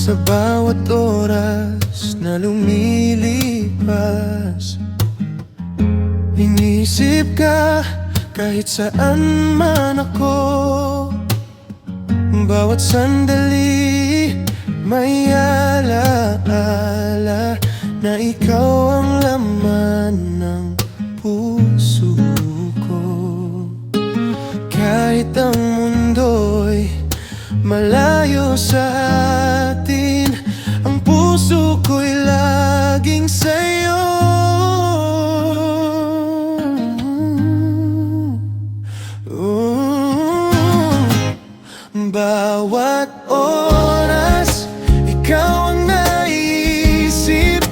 Sa bawat oras na lumilipas, inisip ka kahit saan man ako. Bawat sandali may alaala na ikaw ang laman ng puso ko. Kahit ang mundo'y malayo sa atin, ang puso ko'y laging sa'yo. Bawat oras, ikaw ang naiisip.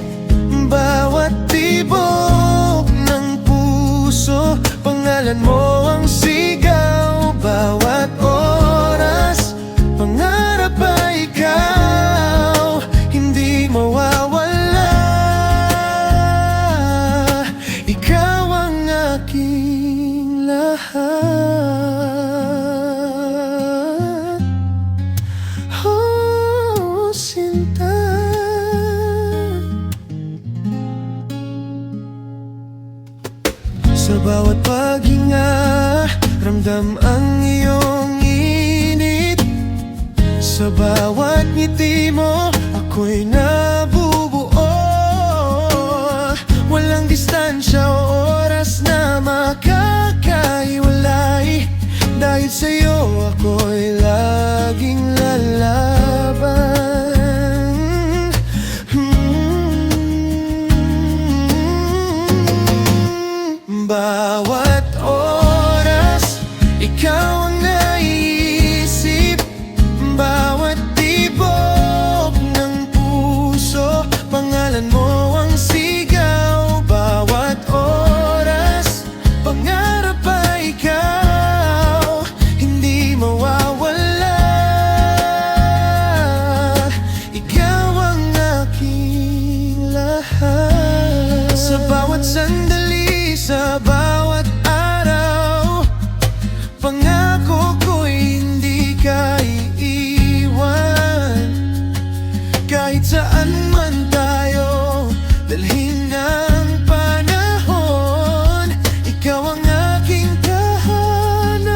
Bawat tibok ng puso, pangalan mo ang sigaw. Bawat oras, pangarap ay ikaw, hindi mawawala. Ikaw ang aking lahat. Oh, sinta. Sa bawat paghinga, ramdam ang iyong init. Sa bawat ngiti mo, ako'y nabubuo. Walang distansya o oras na makakahiwalay. Dahil sa'yo ako'y laging lalaban. Bawat oras, ikaw ang naiisip. Bawat tibok ng puso, pangalan mo ang sigaw. Bawat oras, pangarap ay ikaw, hindi mawawala. Ikaw ang aking lahat. Sa bawat sandali, sa bawat araw, pangako ko'y hindi ka iiwan. Kahit saan man tayo dalhin ng panahon, ikaw ang aking tahanan.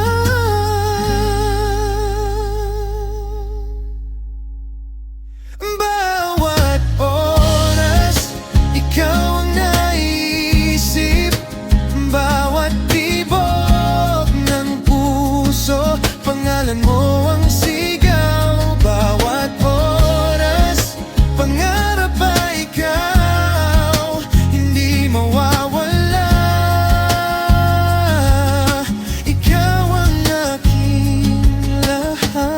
Bawat oras, ikaw ang naiisip. Bawat tibok ng puso, pangalan mo ang sigaw. Bawat oras, pangarap ay ikaw, hindi mawawala. Ikaw ang aking lahat.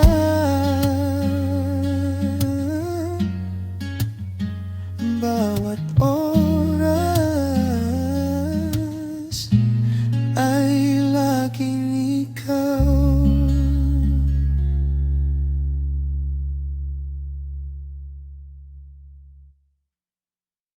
Bawat oras